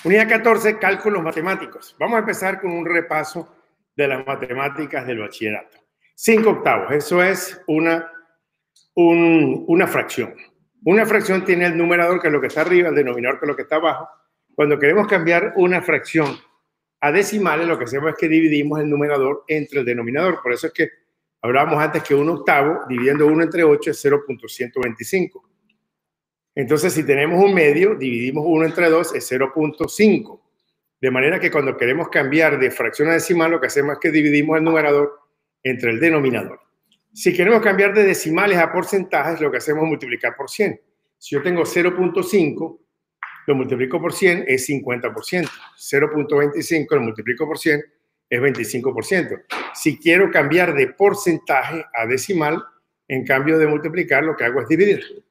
Unidad 14, cálculos matemáticos. Vamos a empezar con un repaso de las matemáticas del bachillerato. 5 octavos, eso es una fracción. Una fracción tiene el numerador, que es lo que está arriba, el denominador, que es lo que está abajo. Cuando queremos cambiar una fracción a decimales, lo que hacemos es que dividimos el numerador entre el denominador. Por eso es que hablábamos antes que un octavo, dividiendo 1 entre 8, es 0.125. Entonces, si tenemos un medio, dividimos 1 entre 2, es 0.5. De manera que cuando queremos cambiar de fracción a decimal, lo que hacemos es que dividimos el numerador entre el denominador. Si queremos cambiar de decimales a porcentajes, lo que hacemos es multiplicar por 100. Si yo tengo 0.5, lo multiplico por 100, es 50%. 0.25 lo multiplico por 100, es 25%. Si quiero cambiar de porcentaje a decimal, en cambio de multiplicar, lo que hago es dividir.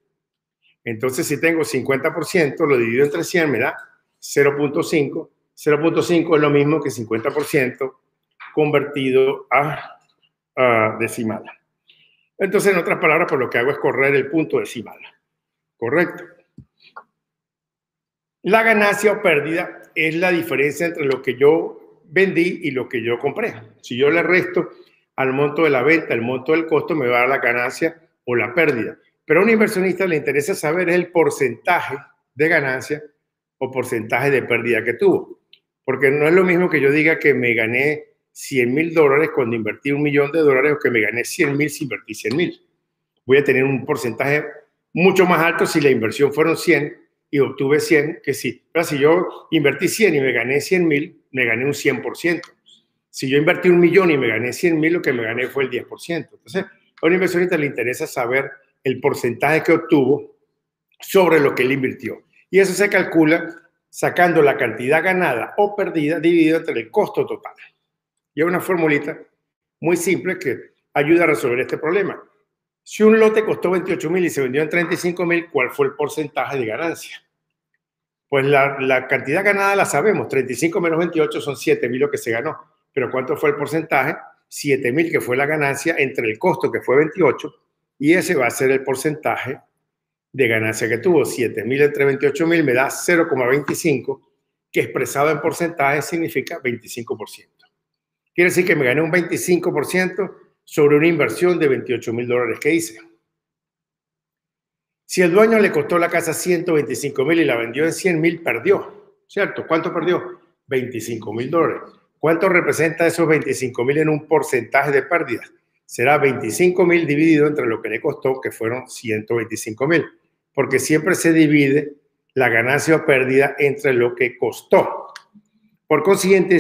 Entonces, si tengo 50%, lo divido entre 100, me da 0.5. 0.5 es lo mismo que 50% convertido a decimal. Entonces, en otras palabras, pues lo que hago es correr el punto decimal. ¿Correcto? La ganancia o pérdida es la diferencia entre lo que yo vendí y lo que yo compré. Si yo le resto al monto de la venta el monto del costo, me va a dar la ganancia o la pérdida. Pero a un inversionista le interesa saber el porcentaje de ganancia o porcentaje de pérdida que tuvo. Porque no es lo mismo que yo diga que me gané $100,000 cuando invertí $1,000,000 o que me gané 100,000 si invertí 100,000. Voy a tener un porcentaje mucho más alto si la inversión fueron 100 y obtuve 100, que sí. Pero si yo invertí 100 y me gané 100,000, me gané un 100%. Si yo invertí 1,000,000 y me gané 100,000, lo que me gané fue el 10%. Entonces, a un inversionista le interesa saber el porcentaje que obtuvo sobre lo que él invirtió. Y eso se calcula sacando la cantidad ganada o perdida dividido entre el costo total. Y es una formulita muy simple que ayuda a resolver este problema. Si un lote costó 28,000 y se vendió en 35,000, ¿cuál fue el porcentaje de ganancia? Pues la cantidad ganada la sabemos. 35 menos 28 son 7,000 lo que se ganó. Pero ¿cuánto fue el porcentaje? 7,000, que fue la ganancia entre el costo, que fue 28, y ese va a ser el porcentaje de ganancia que tuvo. 7,000 entre 28,000 me da 0,25, que expresado en porcentaje significa 25%. Quiere decir que me gané un 25% sobre una inversión de $28,000 que hice. Si el dueño le costó la casa 125,000 y la vendió en 100,000, perdió, ¿cierto? ¿Cuánto perdió? $25,000. ¿Cuánto representa esos 25,000 en un porcentaje de pérdidas? Será 25,000 dividido entre lo que le costó, que fueron 125,000, porque siempre se divide la ganancia o pérdida entre lo que costó. Por consiguiente,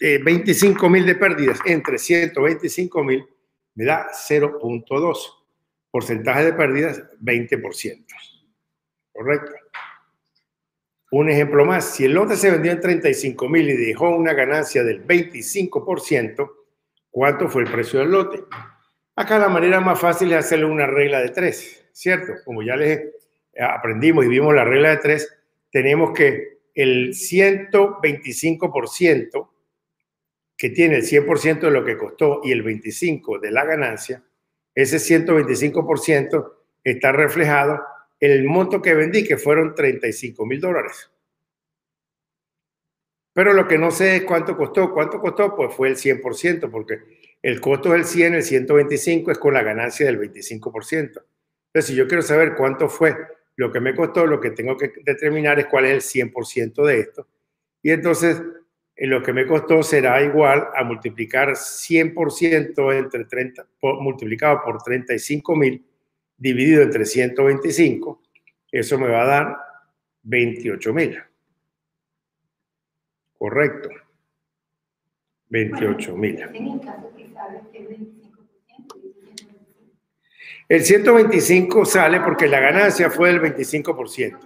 25,000 de pérdidas entre 125,000 me da 0.2. Porcentaje de pérdidas, 20%. ¿Correcto? Un ejemplo más. Si el lote se vendió en 35,000 y dejó una ganancia del 25%, ¿cuánto fue el precio del lote? Acá la manera más fácil es hacerle una regla de 3, ¿cierto? Como ya les aprendimos y vimos la regla de 3, tenemos que el 125% que tiene el 100% de lo que costó y el 25% de la ganancia, ese 125% está reflejado en el monto que vendí, que fueron $35,000. Pero lo que no sé es cuánto costó. ¿Cuánto costó? Pues fue el 100%, porque el costo es el 100, el 125 es con la ganancia del 25%. Entonces, si yo quiero saber cuánto fue lo que me costó, lo que tengo que determinar es cuál es el 100% de esto. Y entonces, lo que me costó será igual a multiplicar 100% entre 30, multiplicado por 35,000 dividido entre 125. Eso me va a dar 28,000. Correcto. 28,000. El 125 sale porque la ganancia fue del 25%.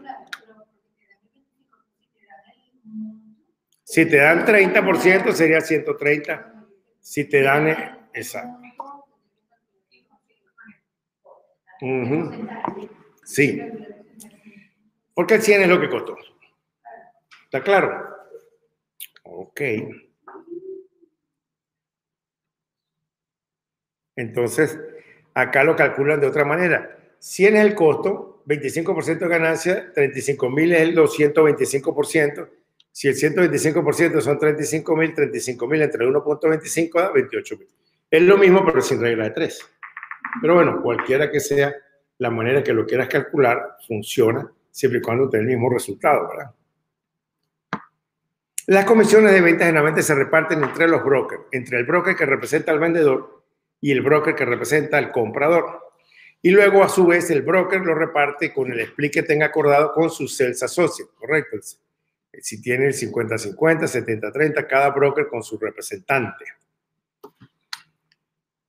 Si te dan 30%, sería 130. Si te dan... Exacto. Sí. Porque el 100 es lo que costó. ¿Está claro? Ok. Entonces, acá lo calculan de otra manera. 100 es el costo 25% de ganancia, 35.000 es el 225%. Si el 125% son 35.000, 35.000 entre 1.25 da 28.000. Es lo mismo, pero sin regla de 3. Pero bueno, cualquiera que sea la manera que lo quieras calcular, funciona siempre y cuando tenga el mismo resultado, ¿verdad? Las comisiones de ventas generalmente se reparten entre los brokers, entre el broker que representa al vendedor y el broker que representa al comprador. Y luego, a su vez, el broker lo reparte con el split que tenga acordado con sus sales associates, ¿correcto? Si tiene el 50-50, 70-30, cada broker con su representante.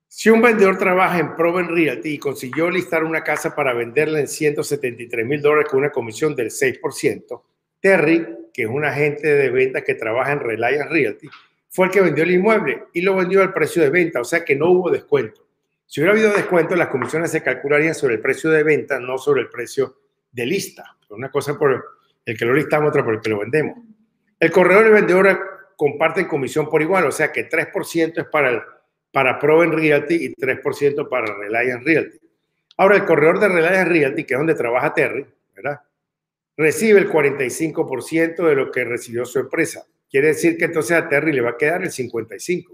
Si un vendedor trabaja en Proven Realty y consiguió listar una casa para venderla en $173,000 con una comisión del 6%, Terry, que es un agente de ventas que trabaja en Reliance Realty, fue el que vendió el inmueble y lo vendió al precio de venta, o sea que no hubo descuento. Si hubiera habido descuento, las comisiones se calcularían sobre el precio de venta, no sobre el precio de lista. Una cosa por el que lo listamos, otra por el que lo vendemos. El corredor y el vendedor comparten comisión por igual, o sea que 3% es para Proven Realty y 3% para Reliance Realty. Ahora, el corredor de Reliance Realty, que es donde trabaja Terry, ¿verdad?, recibe el 45% de lo que recibió su empresa. Quiere decir que entonces a Terry le va a quedar el 55%.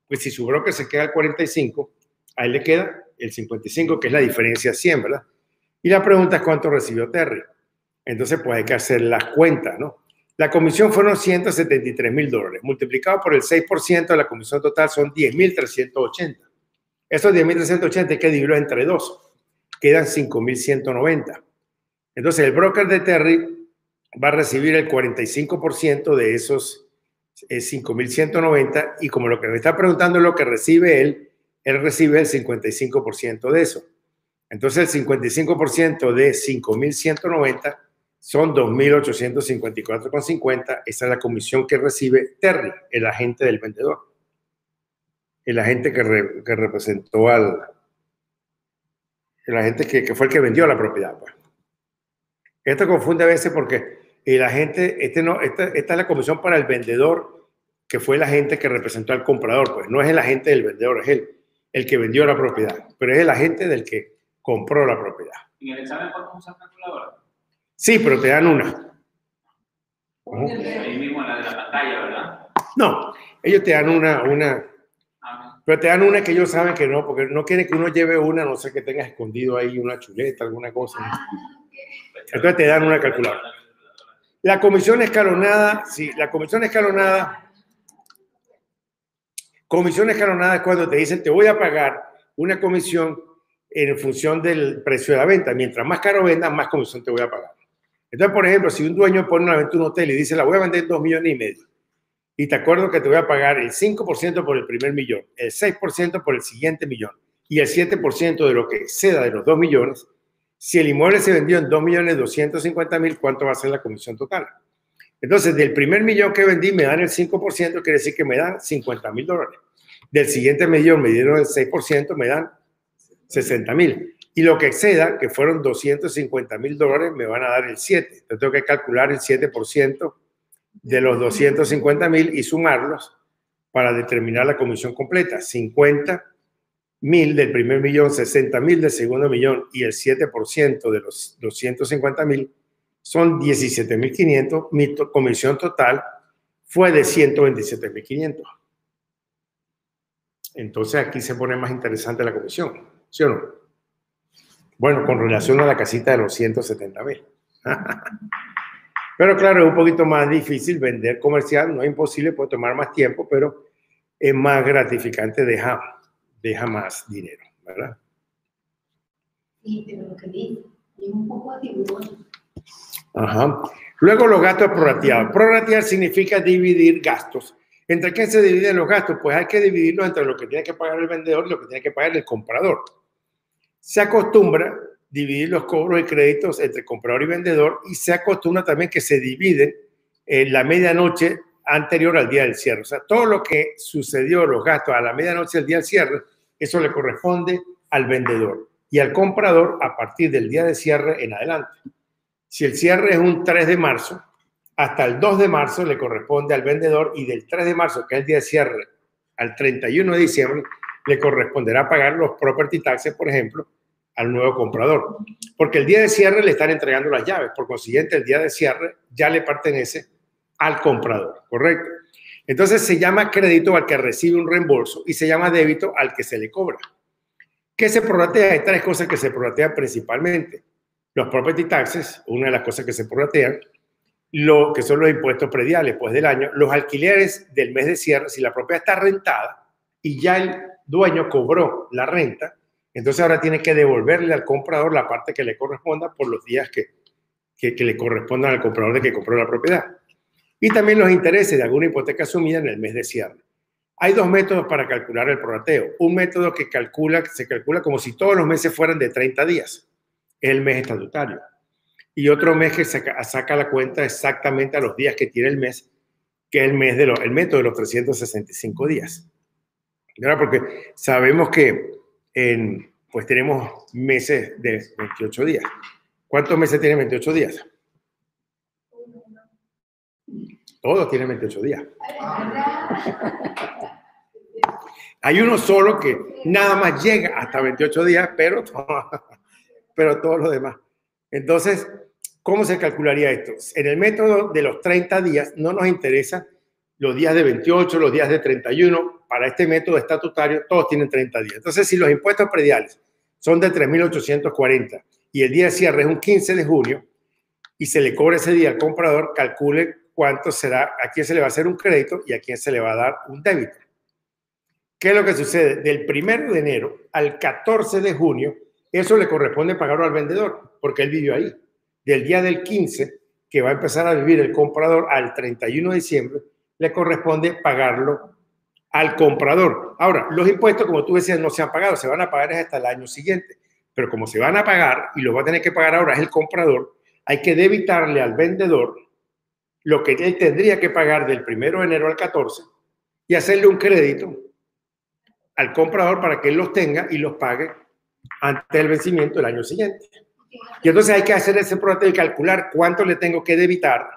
Pues si su broker se queda el 45%, a él le queda el 55%, que es la diferencia 100, ¿verdad? Y la pregunta es cuánto recibió Terry. Entonces, pues hay que hacer las cuentas, ¿no? La comisión fueron $173,000. Multiplicado por el 6% de la comisión total son 10.380. Esos 10.380 hay que dividirlos entre 2. Quedan 5.190. Entonces, el broker de Terry va a recibir el 45% de esos 5.190 y como lo que me está preguntando es lo que recibe él recibe el 55% de eso. Entonces, el 55% de 5.190 son 2.854,50. Esa es la comisión que recibe Terry, el agente del vendedor. El agente que representó el agente que fue el que vendió la propiedad, pues. Esto confunde a veces porque el agente, esta es la comisión para el vendedor, que fue el agente que representó al comprador, pues no es el agente del vendedor, es el que vendió la propiedad, pero es el agente del que compró la propiedad. ¿En el examen podemos usar calculadora? Sí, pero te dan una. Ahí mismo en la de la pantalla, ¿verdad? No, ellos te dan una. Pero te dan una que ellos saben que no, porque no quieren que uno lleve una, no sé, que tengas escondido ahí una chuleta, alguna cosa. Entonces te dan una calculadora. La comisión escalonada, sí, la comisión escalonada es cuando te dicen te voy a pagar una comisión en función del precio de la venta. Mientras más caro vendas, más comisión te voy a pagar. Entonces, por ejemplo, si un dueño pone una venta un hotel y dice la voy a vender en 2,5 millones, y te acuerdo que te voy a pagar el 5% por el primer millón, el 6% por el siguiente millón y el 7% de lo que exceda de los 2 millones, si el inmueble se vendió en 2.250.000, ¿cuánto va a ser la comisión total? Entonces, del primer millón que vendí me dan el 5%, quiere decir que me dan $50,000. Del siguiente millón me dieron el 6%, me dan $60,000. Y lo que exceda, que fueron $250,000, me van a dar el 7%. Entonces, tengo que calcular el 7% de los 250,000 y sumarlos para determinar la comisión completa. 50,000 del primer millón, 60,000 del segundo millón y el 7% de los 250,000 son 17,500. Mi comisión total fue de 127,500. Entonces aquí se pone más interesante la comisión, ¿sí o no? Bueno, con relación a la casita de los 170,000. Pero claro, es un poquito más difícil vender comercial, no es imposible, puede tomar más tiempo, pero es más gratificante, deja más dinero, ¿verdad? Sí, pero lo que dice es un poco de tiburón. Ajá. Luego los gastos prorrateados. Prorratear significa dividir gastos. ¿Entre qué se dividen los gastos? Pues hay que dividirlos entre lo que tiene que pagar el vendedor y lo que tiene que pagar el comprador. Se acostumbra dividir los cobros y créditos entre comprador y vendedor y se acostumbra también que se dividen en la medianoche anterior al día del cierre. O sea, todo lo que sucedió, los gastos a la medianoche del día del cierre, eso le corresponde al vendedor y al comprador a partir del día de cierre en adelante. Si el cierre es un 3 de marzo, hasta el 2 de marzo le corresponde al vendedor y del 3 de marzo, que es el día de cierre, al 31 de diciembre, le corresponderá pagar los property taxes, por ejemplo, al nuevo comprador, porque el día de cierre le están entregando las llaves, por consiguiente el día de cierre ya le pertenece al comprador, ¿correcto? Entonces se llama crédito al que recibe un reembolso y se llama débito al que se le cobra. ¿Qué se prorratea? Hay tres cosas que se prorratean principalmente. Los property taxes, una de las cosas que se prorratean, lo que son los impuestos prediales pues del año, los alquileres del mes de cierre, si la propiedad está rentada y ya el dueño cobró la renta, entonces ahora tiene que devolverle al comprador la parte que le corresponda por los días que le correspondan al comprador de que compró la propiedad. Y también los intereses de alguna hipoteca asumida en el mes de cierre. Hay dos métodos para calcular el prorrateo. Un método que se calcula como si todos los meses fueran de 30 días, es el mes estatutario. Y otro mes que saca la cuenta exactamente a los días que tiene el mes, que es el método de los 365 días. ¿Verdad? Porque sabemos que pues tenemos meses de 28 días. ¿Cuántos meses tienen 28 días? Todos tienen 28 días. Hay uno solo que nada más llega hasta 28 días, pero todos los demás. Entonces, ¿cómo se calcularía esto? En el método de los 30 días no nos interesa los días de 28, los días de 31. Para este método estatutario todos tienen 30 días. Entonces, si los impuestos prediales son de 3.840 y el día de cierre es un 15 de junio y se le cobra ese día al comprador, calcule cuánto será, a quién se le va a hacer un crédito y a quién se le va a dar un débito. ¿Qué es lo que sucede? Del 1 de enero al 14 de junio, eso le corresponde pagarlo al vendedor, porque él vivió ahí. Del día del 15, que va a empezar a vivir el comprador, al 31 de diciembre, le corresponde pagarlo al comprador. Ahora, los impuestos, como tú decías, no se han pagado, se van a pagar hasta el año siguiente. Pero como se van a pagar y lo va a tener que pagar ahora es el comprador, hay que debitarle al vendedor lo que él tendría que pagar del 1 de enero al 14 y hacerle un crédito al comprador para que él los tenga y los pague antes del vencimiento del año siguiente. Y entonces hay que hacer ese prorrateo y calcular cuánto le tengo que debitar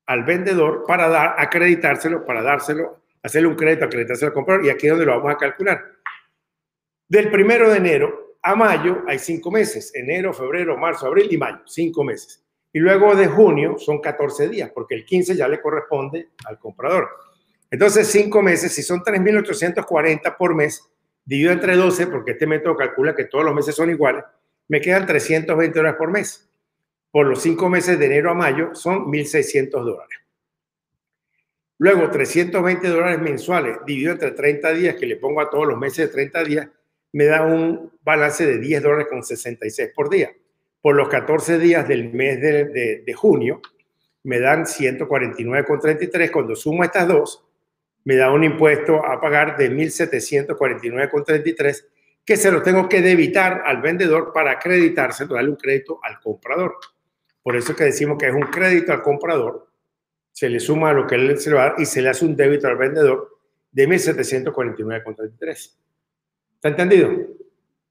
al vendedor para acreditárselo, para dárselo, hacerle un crédito, acreditárselo al comprador, y aquí es donde lo vamos a calcular. Del 1 de enero a mayo hay 5 meses, enero, febrero, marzo, abril y mayo, 5 meses. Y luego de junio son 14 días, porque el 15 ya le corresponde al comprador. Entonces, 5 meses, si son 3.840 por mes, dividido entre 12, porque este método calcula que todos los meses son iguales, me quedan $320 por mes. Por los 5 meses de enero a mayo son $1.600. Luego, $320 mensuales, dividido entre 30 días, que le pongo a todos los meses de 30 días, me da un balance de $10.66 por día. Por los 14 días del mes de junio, me dan $149.33. Cuando sumo estas dos, me da un impuesto a pagar de $1.749.33, que se lo tengo que debitar al vendedor para acreditárselo, darle un crédito al comprador. Por eso es que decimos que es un crédito al comprador, se le suma a lo que él se le va a dar y se le hace un débito al vendedor de $1.749.33. ¿Está entendido?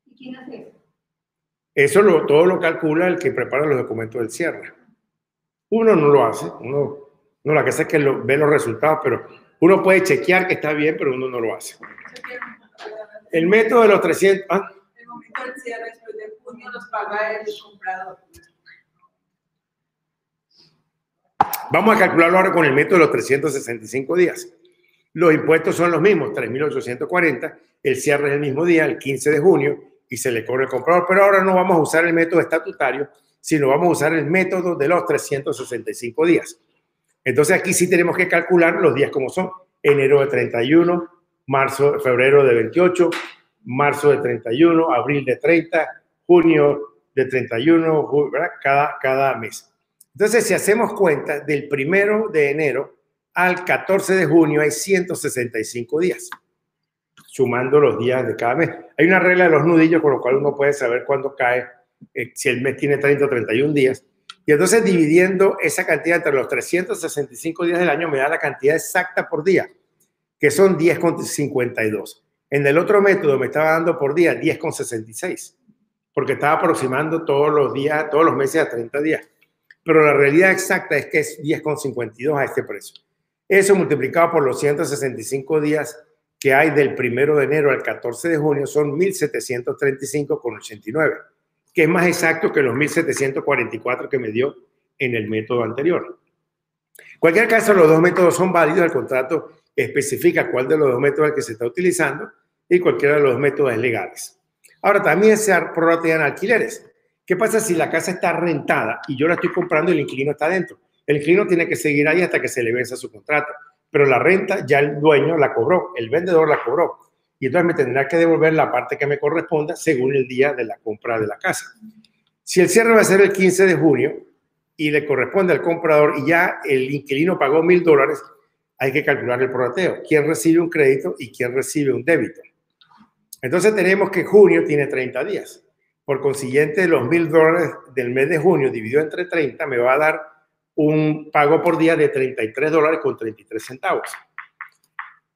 ¿Y quién hace eso? Eso todo lo calcula el que prepara los documentos del cierre. Uno no lo hace, uno la que hace es que ve los resultados, pero uno puede chequear que está bien, pero uno no lo hace. El método de los 300... ¿ah? El momento del cierre después de junio los paga el comprador. Vamos a calcularlo ahora con el método de los 365 días. Los impuestos son los mismos, 3.840. El cierre es el mismo día, el 15 de junio, y se le cobra al comprador. Pero ahora no vamos a usar el método estatutario, sino vamos a usar el método de los 365 días. Entonces aquí sí tenemos que calcular los días como son. Enero de 31, febrero de 28, marzo de 31, abril de 30, junio de 31, ¿verdad? Cada mes. Entonces, si hacemos cuenta, del 1 de enero al 14 de junio hay 165 días, sumando los días de cada mes. Hay una regla de los nudillos con lo cual uno puede saber cuándo cae, si el mes tiene 30 o 31 días. Y entonces, dividiendo esa cantidad entre los 365 días del año, me da la cantidad exacta por día, que son 10,52. En el otro método me estaba dando por día 10,66, porque estaba aproximando todos los días, todos los meses a 30 días. Pero la realidad exacta es que es 10,52 a este precio. Eso multiplicado por los 165 días que hay del 1 de enero al 14 de junio son 1.735,89, que es más exacto que los 1.744 que me dio en el método anterior. En cualquier caso, los dos métodos son válidos. El contrato especifica cuál de los dos métodos es el que se está utilizando y cualquiera de los dos métodos es legales. Ahora, también se prorratean alquileres. ¿Qué pasa si la casa está rentada y yo la estoy comprando y el inquilino está dentro? El inquilino tiene que seguir ahí hasta que se le venza su contrato, pero la renta ya el dueño la cobró, el vendedor la cobró, y entonces me tendrá que devolver la parte que me corresponda según el día de la compra de la casa. Si el cierre va a ser el 15 de junio y le corresponde al comprador y ya el inquilino pagó $1,000, hay que calcular el prorrateo, quién recibe un crédito y quién recibe un débito. Entonces tenemos que junio tiene 30 días. Por consiguiente, los $1,000 del mes de junio dividido entre 30 me va a dar un pago por día de $33,33.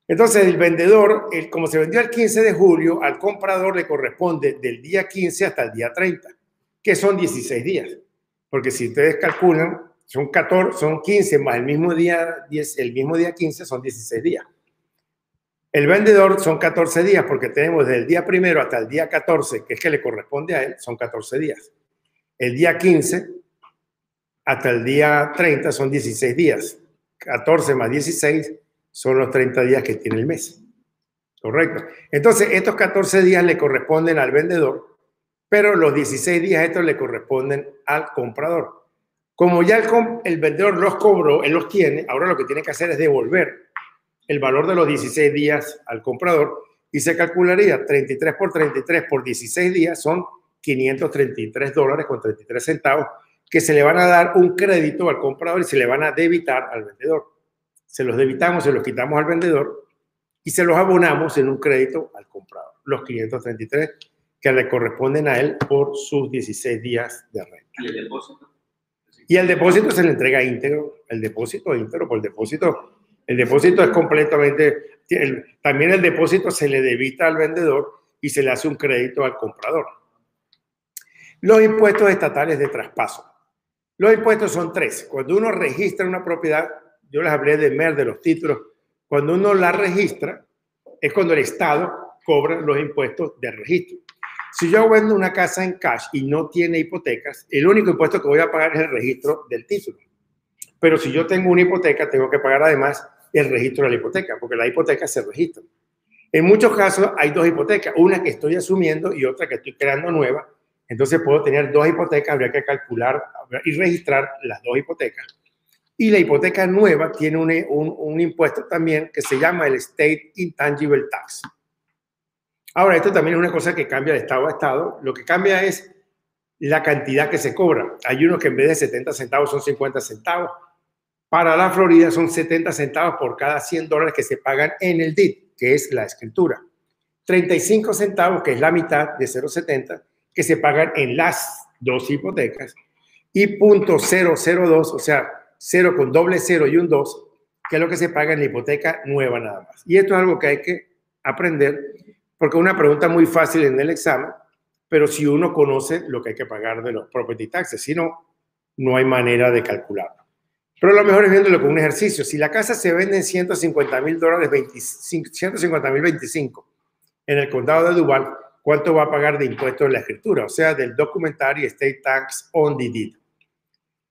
Entonces, el vendedor, como se vendió el 15 de julio, al comprador le corresponde del día 15 hasta el día 30, que son 16 días. Porque si ustedes calculan, son 15 más el mismo día 15 son 16 días. El vendedor son 14 días porque tenemos desde el día 1 hasta el día 14, que es que le corresponde a él, son 14 días. El día 15 hasta el día 30 son 16 días. 14 más 16 son los 30 días que tiene el mes. Correcto. Entonces, estos 14 días le corresponden al vendedor, pero los 16 días estos le corresponden al comprador. Como ya el vendedor los cobró, él los tiene, ahora lo que tiene que hacer es devolver el valor de los 16 días al comprador y se calcularía 33 por 33 por 16 días son $533,33 que se le van a dar un crédito al comprador y se le van a debitar al vendedor. Se los debitamos, se los quitamos al vendedor y se los abonamos en un crédito al comprador. Los 533 que le corresponden a él por sus 16 días de renta. ¿Y el depósito? Y el depósito se le entrega íntegro. El depósito íntegro, por el depósito es completamente... También el depósito se le debita al vendedor y se le hace un crédito al comprador. Los impuestos estatales de traspaso. Los impuestos son 3. Cuando uno registra una propiedad, yo les hablé de MER, de los títulos, cuando uno la registra, es cuando el Estado cobra los impuestos de registro. Si yo vendo una casa en cash y no tiene hipotecas, el único impuesto que voy a pagar es el registro del título. Pero si yo tengo una hipoteca, tengo que pagar además el registro de la hipoteca, porque la hipoteca se registra. En muchos casos hay 2 hipotecas, una que estoy asumiendo y otra que estoy creando nueva. Entonces puedo tener 2 hipotecas, habría que calcular y registrar las 2 hipotecas. Y la hipoteca nueva tiene un impuesto también que se llama el State Intangible Tax. Ahora, esto también es una cosa que cambia de estado a estado. Lo que cambia es la cantidad que se cobra. Hay unos que en vez de 70 centavos son 50 centavos. Para la Florida son 70 centavos por cada $100 que se pagan en el deed, que es la escritura. 35 centavos, que es la mitad de 0,70, que se pagan en las 2 hipotecas. Y .002, o sea, 0 con doble 0 y un 2, que es lo que se paga en la hipoteca nueva nada más. Y esto es algo que hay que aprender, porque es una pregunta muy fácil en el examen, pero si uno conoce lo que hay que pagar de los property taxes, si no, no hay manera de calcularlo. Pero lo mejor es viéndolo con un ejercicio. Si la casa se vende en $150,000, 150,025 en el condado de Duval, ¿cuánto va a pagar de impuestos en la escritura? O sea, del documentary state tax on the deed.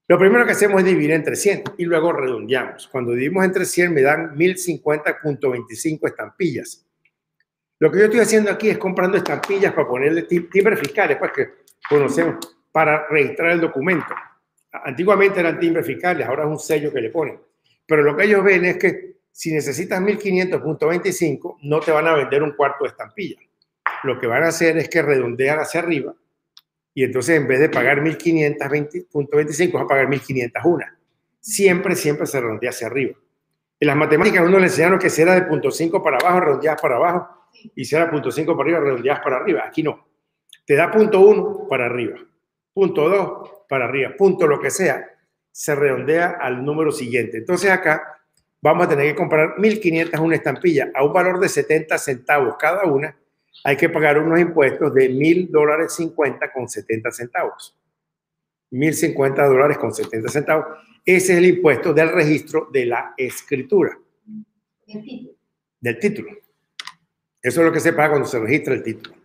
Lo primero que hacemos es dividir entre 100 y luego redondeamos. Cuando dividimos entre 100 me dan 1050.25 estampillas. Lo que yo estoy haciendo aquí es comprando estampillas para ponerle timbres fiscales, pues que conocemos, para registrar el documento. Antiguamente eran timbres fiscales, ahora es un sello que le ponen. Pero lo que ellos ven es que si necesitas 1500.25, no te van a vender un cuarto de estampilla. Lo que van a hacer es que redondean hacia arriba y entonces en vez de pagar 1500.25, vas a pagar 1501. Siempre se redondea hacia arriba. En las matemáticas uno le enseñaron que si era de 0.5 para abajo, redondeas para abajo, y si era 0.5 para arriba, redondeas para arriba. Aquí no. Te da 0.1 para arriba, 0.2 para arriba, punto lo que sea, se redondea al número siguiente. Entonces acá vamos a tener que comprar 1500 una estampilla a un valor de 70 centavos cada una. Hay que pagar unos impuestos de $1,050 con 70 centavos. $1,050 con 70 centavos. Ese es el impuesto del registro de la escritura. Del título. Eso es lo que se paga cuando se registra el título.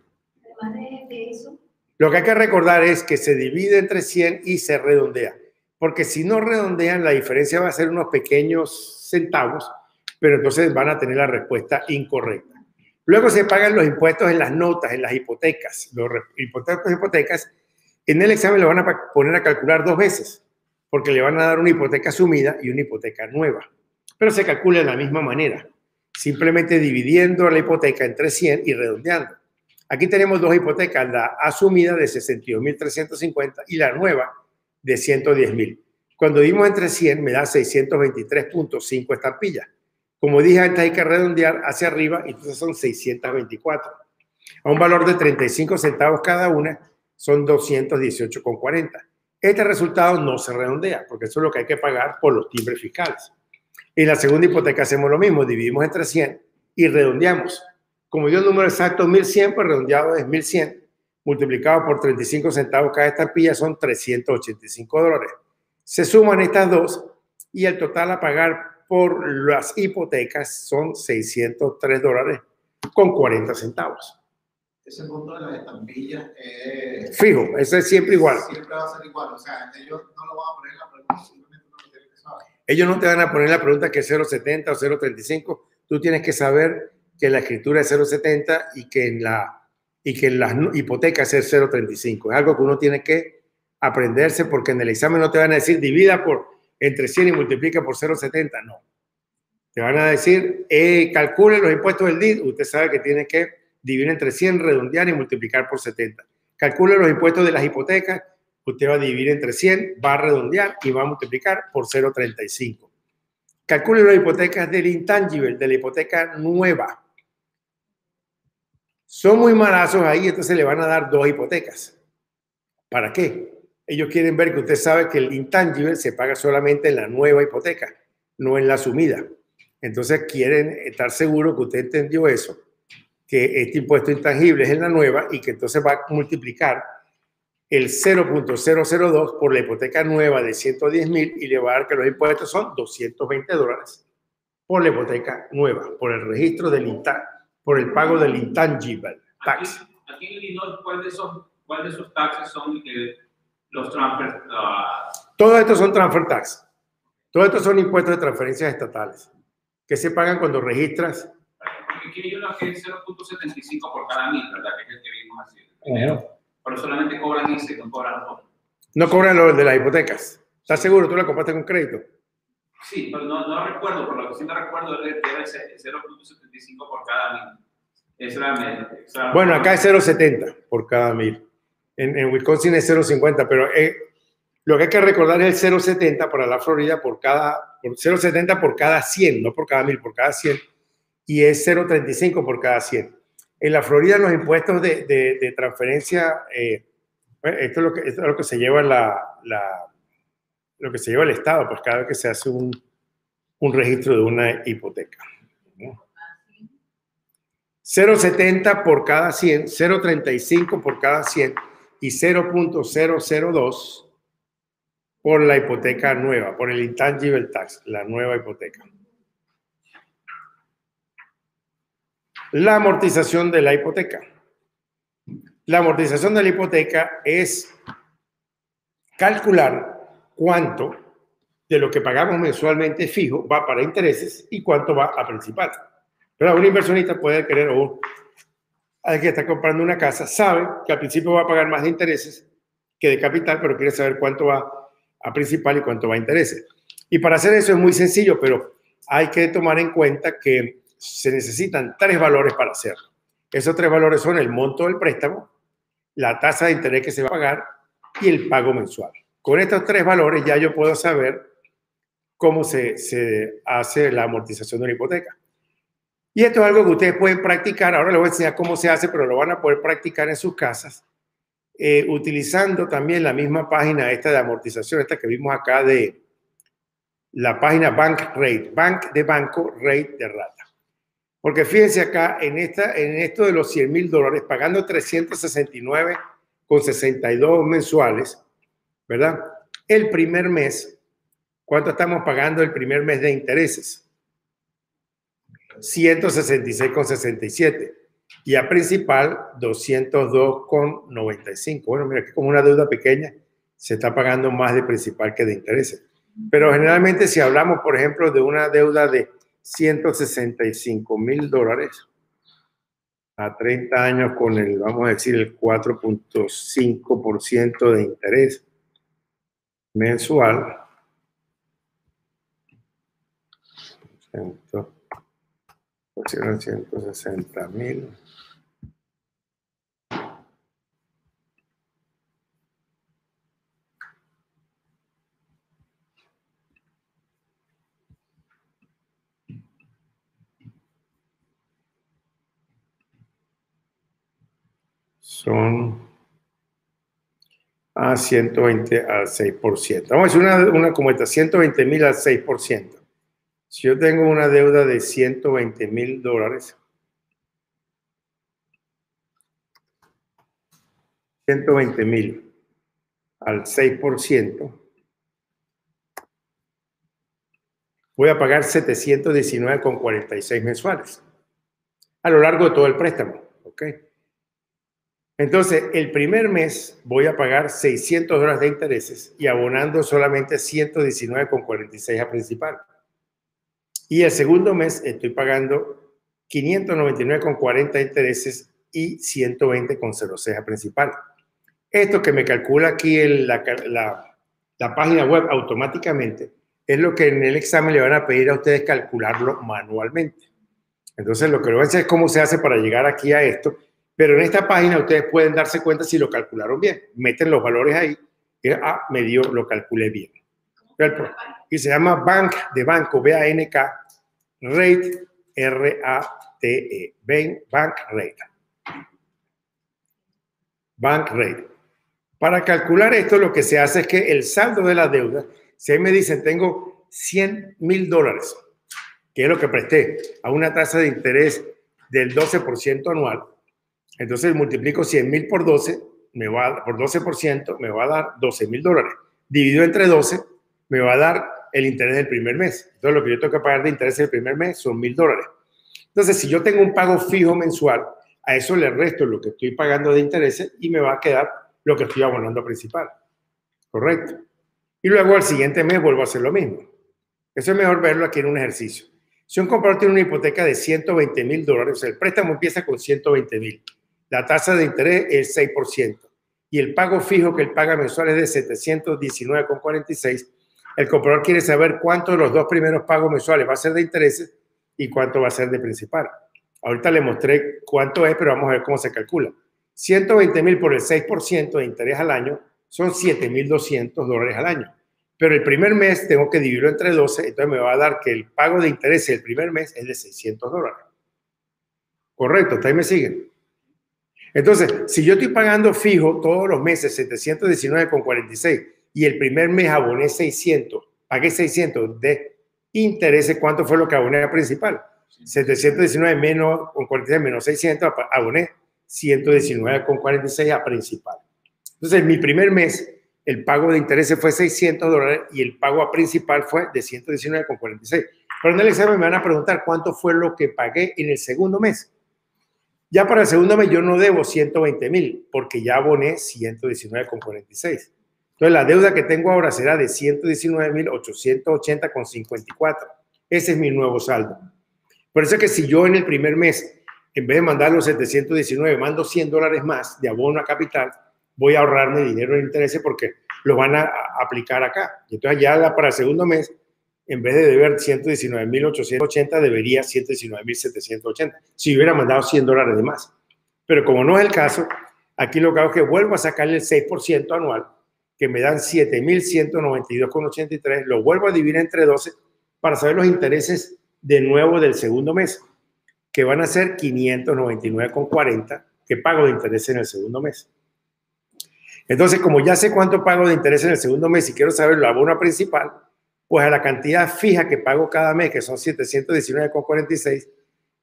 Además de eso, Lo que hay que recordar es que se divide entre 100 y se redondea, porque si no redondean, la diferencia va a ser unos pequeños centavos, pero entonces van a tener la respuesta incorrecta. Luego se pagan los impuestos en las notas, en las hipotecas. Los hipotecas, en el examen lo van a poner a calcular 2 veces, porque le van a dar una hipoteca asumida y una hipoteca nueva. Pero se calcula de la misma manera, simplemente dividiendo la hipoteca entre 100 y redondeando. Aquí tenemos 2 hipotecas, la asumida de 62.350 y la nueva de 110.000. Cuando dimos entre 100 me da 623.5 estampillas. Como dije antes, hay que redondear hacia arriba y entonces son 624. A un valor de 35 centavos cada una son 218,40. Este resultado no se redondea porque eso es lo que hay que pagar por los timbres fiscales. En la segunda hipoteca hacemos lo mismo, dividimos entre 100 y redondeamos. Como dio el número exacto 1.100, pues redondeado es 1.100, multiplicado por 35 centavos cada estampilla son $385. Se suman estas dos y el total a pagar por las hipotecas son $603,40. Ese monto de las estampillas es Fijo, eso es siempre igual. Siempre va a ser igual. O sea, ellos no lo van a poner en la pregunta, simplemente no lo tienen que saber. Ellos no te van a poner la pregunta que es 0.70 o 0.35. Tú tienes que saber que la escritura es 0.70 y que en las hipotecas es 0.35. Es algo que uno tiene que aprenderse porque en el examen no te van a decir divida entre 100 y multiplica por 0.70. No. Te van a decir calcule los impuestos del DIT. Usted sabe que tiene que dividir entre 100, redondear y multiplicar por 70. Calcule los impuestos de las hipotecas. Usted va a dividir entre 100, va a redondear y va a multiplicar por 0.35. Calcule las hipotecas del intangible, de la hipoteca nueva. Son muy malazos ahí, entonces le van a dar 2 hipotecas. ¿Para qué? Ellos quieren ver que usted sabe que el intangible se paga solamente en la nueva hipoteca, no en la asumida. Entonces quieren estar seguros que usted entendió eso, que este impuesto intangible es en la nueva y que entonces va a multiplicar el 0.002 por la hipoteca nueva de 110.000 y le va a dar que los impuestos son $220 por la hipoteca nueva, por el registro por el pago del intangible tax. Aquí en Illinois, ¿cuál de esos taxes son los transfer? Todos estos son transfer tax. Todos estos son impuestos de transferencias estatales que se pagan cuando registras. Aquí hay uno que es 0.75 por cada 1.000, ¿verdad? Que es el que vimos así. Pero solamente cobran ese, no cobran otro. No cobran los de las hipotecas. ¿Estás seguro? ¿Tú la compraste con crédito? Sí, pero no recuerdo, por lo que sí me recuerdo era 0.75 por cada 1.000. Bueno, acá es 0.70 por cada 1.000. En Wisconsin es 0.50, pero lo que hay que recordar es el 0.70 para la Florida por 0.70 por cada 100, no por cada 1.000, por cada 100. Y es 0.35 por cada 100. En la Florida los impuestos de transferencia, esto es lo que se lleva lo que se lleva el Estado, pues cada vez que se hace un registro de una hipoteca. 0.70 por cada 100, 0.35 por cada 100 y 0.002 por la hipoteca nueva, por el intangible tax, la nueva hipoteca. La amortización de la hipoteca. La amortización de la hipoteca es calcular cuánto de lo que pagamos mensualmente fijo va para intereses y cuánto va a principal. Pero un inversionista puede querer, o alguien que está comprando una casa, sabe que al principio va a pagar más de intereses que de capital, pero quiere saber cuánto va a principal y cuánto va a intereses. Y para hacer eso es muy sencillo, pero hay que tomar en cuenta que se necesitan 3 valores para hacerlo. Esos 3 valores son el monto del préstamo, la tasa de interés que se va a pagar y el pago mensual. Con estos 3 valores ya yo puedo saber cómo se hace la amortización de una hipoteca. Y esto es algo que ustedes pueden practicar. Ahora les voy a enseñar cómo se hace, pero lo van a poder practicar en sus casas, utilizando también la misma página esta de amortización, esta que vimos acá de la página Bank Rate, Bank de banco, Rate de rata. Porque fíjense acá, en esto de los $100,000, pagando $369,62 mensuales, ¿verdad? El primer mes, ¿cuánto estamos pagando el primer mes de intereses? $166,67. Y a principal, 202,95. Bueno, mira, que como una deuda pequeña, se está pagando más de principal que de intereses. Pero generalmente si hablamos, por ejemplo, de una deuda de $165,000 a 30 años con el, vamos a decir, el 4.5% de interés mensual, pusieron 160,000. Son a 120 al 6%. Vamos a decir una como esta, 120,000 al 6%. Si yo tengo una deuda de $120,000, 120,000 al 6%, voy a pagar 719,46 mensuales a lo largo de todo el préstamo. ¿Ok? Entonces, el primer mes voy a pagar $600 de intereses y abonando solamente 119,46 a principal. Y el segundo mes estoy pagando 599,40 de intereses y 120,06 a principal. Esto que me calcula aquí en la página web automáticamente es lo que en el examen le van a pedir a ustedes calcularlo manualmente. Entonces, lo que lo voy a hacer es cómo se hace para llegar aquí a esto. Pero en esta página ustedes pueden darse cuenta si lo calcularon bien. Meten los valores ahí. Y, lo calculé bien. Y se llama Bank de banco, B-A-N-K, Rate, R-A-T-E. Bank Rate. Bank Rate. Para calcular esto, lo que se hace es que el saldo de la deuda, si ahí me dicen, tengo $100,000, que es lo que presté, a una tasa de interés del 12% anual, entonces multiplico 100,000 por 12, por 12%, me va a dar $12,000. Dividido entre 12, me va a dar el interés del primer mes. Entonces, lo que yo tengo que pagar de interés el primer mes son $1,000. Entonces, si yo tengo un pago fijo mensual, a eso le resto lo que estoy pagando de intereses y me va a quedar lo que estoy abonando principal. ¿Correcto? Y luego al siguiente mes vuelvo a hacer lo mismo. Eso es mejor verlo aquí en un ejercicio. Si un comprador tiene una hipoteca de $120,000, o sea, el préstamo empieza con $120,000. La tasa de interés es 6% y el pago fijo que él paga mensual es de 719,46. El comprador quiere saber cuánto de los dos primeros pagos mensuales va a ser de intereses y cuánto va a ser de principal. Ahorita le mostré cuánto es, pero vamos a ver cómo se calcula. 120,000 por el 6% de interés al año son $7,200 al año. Pero el primer mes tengo que dividirlo entre 12, entonces me va a dar que el pago de intereses el primer mes es de $600. Correcto, ¿hasta ahí me siguen? Entonces, si yo estoy pagando fijo todos los meses 719,46 y el primer mes aboné 600, pagué 600 de intereses, ¿cuánto fue lo que aboné a principal? 719 menos con 46 menos 600, aboné 119,46 a principal. Entonces, mi primer mes, el pago de intereses fue $600 y el pago a principal fue de 119,46. Pero en el examen me van a preguntar cuánto fue lo que pagué en el segundo mes. Ya para el segundo mes yo no debo 120,000 porque ya aboné 119,46. Entonces la deuda que tengo ahora será de 119,880,54. Ese es mi nuevo saldo. Por eso es que si yo en el primer mes, en vez de mandar los 719, mando $100 más de abono a capital, voy a ahorrarme dinero en intereses porque lo van a aplicar acá. Entonces ya para el segundo mes, en vez de deber 119,880, debería 119,780. Si hubiera mandado $100 de más. Pero como no es el caso, aquí lo que hago es que vuelvo a sacarle el 6% anual, que me dan 7,192,83. Lo vuelvo a dividir entre 12 para saber los intereses de nuevo del segundo mes, que van a ser 599,40 que pago de interés en el segundo mes. Entonces, como ya sé cuánto pago de interés en el segundo mes y quiero saber lo abono principal, pues a la cantidad fija que pago cada mes, que son 719,46,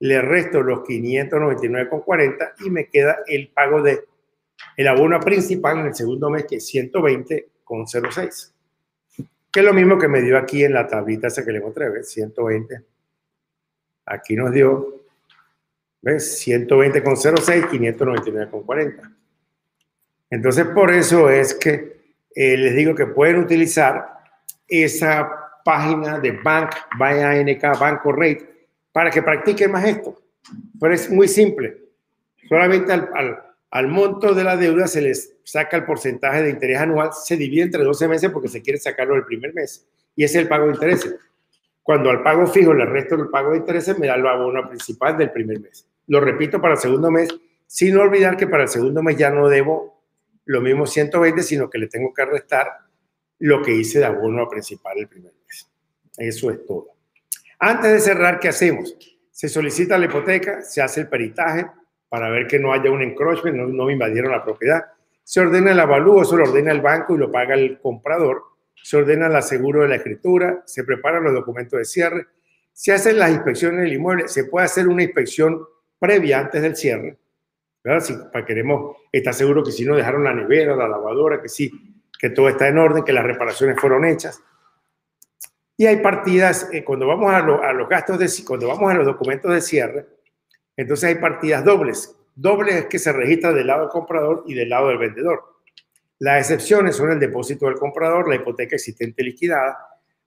le resto los 599,40 y me queda el pago de el abono principal en el segundo mes, que es 120,06. Que es lo mismo que me dio aquí en la tablita esa que le mostré, ¿ves? 120. Aquí nos dio ¿Ves? 120,06, 599,40. Entonces, por eso es que les digo que pueden utilizar esa página de BankANK, Banco Rate, para que practiquen más esto. Pero es muy simple. Solamente al monto de la deuda se les saca el porcentaje de interés anual, se divide entre 12 meses porque se quiere sacarlo del primer mes. Y ese es el pago de intereses. Cuando al pago fijo le resto el pago de intereses, me da el abono principal del primer mes. Lo repito para el segundo mes, sin olvidar que para el segundo mes ya no debo lo mismo 120, sino que le tengo que restar lo que hice de abono principal el primer mes. Eso es todo. Antes de cerrar, ¿qué hacemos? Se solicita la hipoteca, se hace el peritaje para ver que no haya un encroachment, no me invadieron la propiedad. Se ordena el avalúo, eso lo ordena el banco y lo paga el comprador. Se ordena el aseguro de la escritura, se preparan los documentos de cierre, se hacen las inspecciones del inmueble, se puede hacer una inspección previa antes del cierre, ¿verdad? Si queremos estar seguros que si no dejaron la nevera, la lavadora, que sí, que todo está en orden, que las reparaciones fueron hechas. Y hay partidas, cuando vamos a los gastos, cuando vamos a los documentos de cierre, entonces hay partidas dobles. Dobles es que se registra del lado del comprador y del lado del vendedor. Las excepciones son el depósito del comprador, la hipoteca existente liquidada,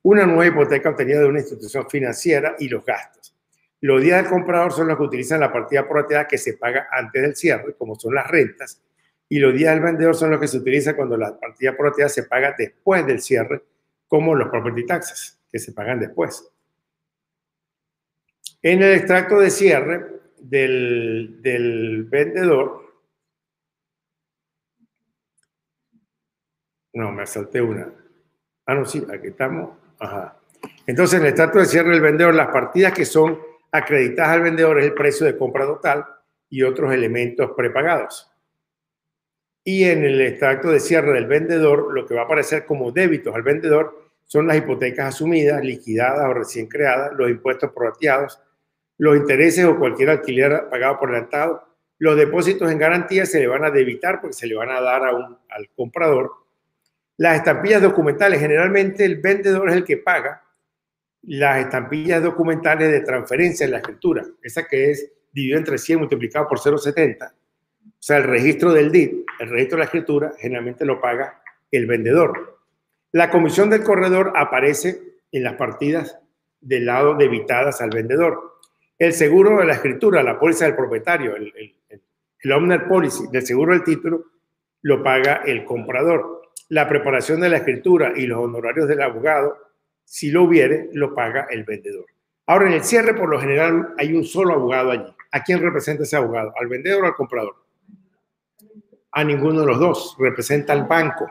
una nueva hipoteca obtenida de una institución financiera y los gastos. Los días del comprador son los que utilizan la partida prorrateada que se paga antes del cierre, como son las rentas, y los días del vendedor son los que se utilizan cuando la partida prorrateada se paga después del cierre, como los property taxes, que se pagan después. En el extracto de cierre del vendedor, no, me salté una. Ah, no, sí, aquí estamos. Ajá. Entonces, en el extracto de cierre del vendedor, las partidas que son acreditadas al vendedor es el precio de compra total y otros elementos prepagados. Y en el extracto de cierre del vendedor, lo que va a aparecer como débitos al vendedor son las hipotecas asumidas, liquidadas o recién creadas, los impuestos prorrateados, los intereses o cualquier alquiler pagado por adelantado. Los depósitos en garantía se le van a debitar porque se le van a dar al comprador. Las estampillas documentales, generalmente el vendedor es el que paga las estampillas documentales de transferencia en la escritura, esa que es dividido entre 100 multiplicado por 0,70. O sea, el registro del DIT, el registro de la escritura, generalmente lo paga el vendedor. La comisión del corredor aparece en las partidas del lado debitadas al vendedor. El seguro de la escritura, la póliza del propietario, el owner policy del seguro del título, lo paga el comprador. La preparación de la escritura y los honorarios del abogado, si lo hubiere, lo paga el vendedor. Ahora, en el cierre, por lo general, hay un solo abogado allí. ¿A quién representa ese abogado? ¿Al vendedor o al comprador? A ninguno de los dos. Representa al banco.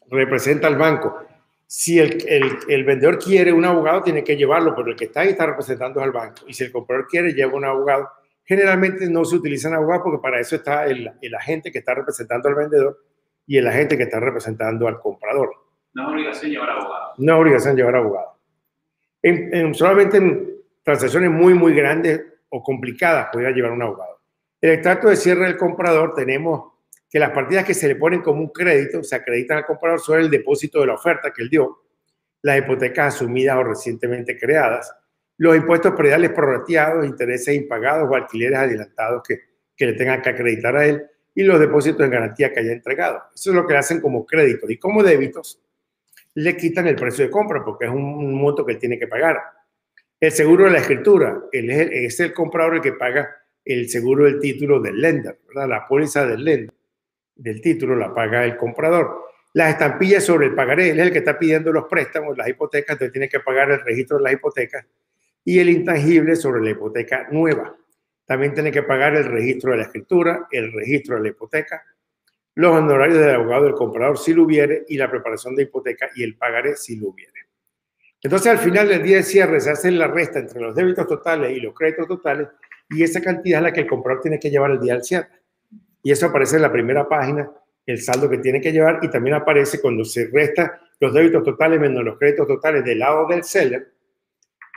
Representa al banco. Si el vendedor quiere un abogado, tiene que llevarlo, pero el que está ahí está representando al banco. Y si el comprador quiere, lleva un abogado. Generalmente no se utilizan abogados porque para eso está el agente que está representando al vendedor y el agente que está representando al comprador. No es obligación llevar abogado. No es obligación llevar abogado. Solamente en transacciones muy, muy grandes o complicadas podría llevar un abogado. En el extracto de cierre del comprador tenemos que las partidas que se le ponen como un crédito, se acreditan al comprador, son el depósito de la oferta que él dio, las hipotecas asumidas o recientemente creadas, los impuestos prediales prorrateados, intereses impagados o alquileres adelantados que le tengan que acreditar a él, y los depósitos en garantía que haya entregado. Eso es lo que hacen como créditos. Y como débitos, le quitan el precio de compra porque es un monto que él tiene que pagar. El seguro de la escritura, es el comprador el que paga el seguro del título del lender, ¿verdad? La póliza del lender, del título, la paga el comprador. Las estampillas sobre el pagaré, él es el que está pidiendo los préstamos, las hipotecas, entonces tiene que pagar el registro de las hipotecas. Y el intangible sobre la hipoteca nueva. También tiene que pagar el registro de la escritura, el registro de la hipoteca, los honorarios del abogado del comprador si lo hubiere y la preparación de hipoteca y el pagaré si lo hubiere. Entonces, al final del día de cierre se hace la resta entre los débitos totales y los créditos totales y esa cantidad es la que el comprador tiene que llevar el día del cierre. Y eso aparece en la primera página, el saldo que tiene que llevar y también aparece cuando se resta los débitos totales menos los créditos totales del lado del seller,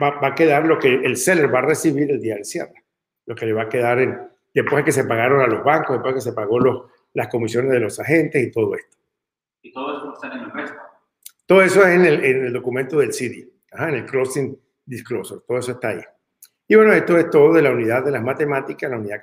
va a quedar lo que el seller va a recibir el día del cierre. Lo que le va a quedar después de que se pagaron a los bancos, después de que se pagó las comisiones de los agentes y todo esto. Y todo eso está en el resto. Todo eso es en el documento del CD, en el Closing Disclosure, todo eso está ahí. Y bueno, esto es todo de la unidad de las matemáticas, la unidad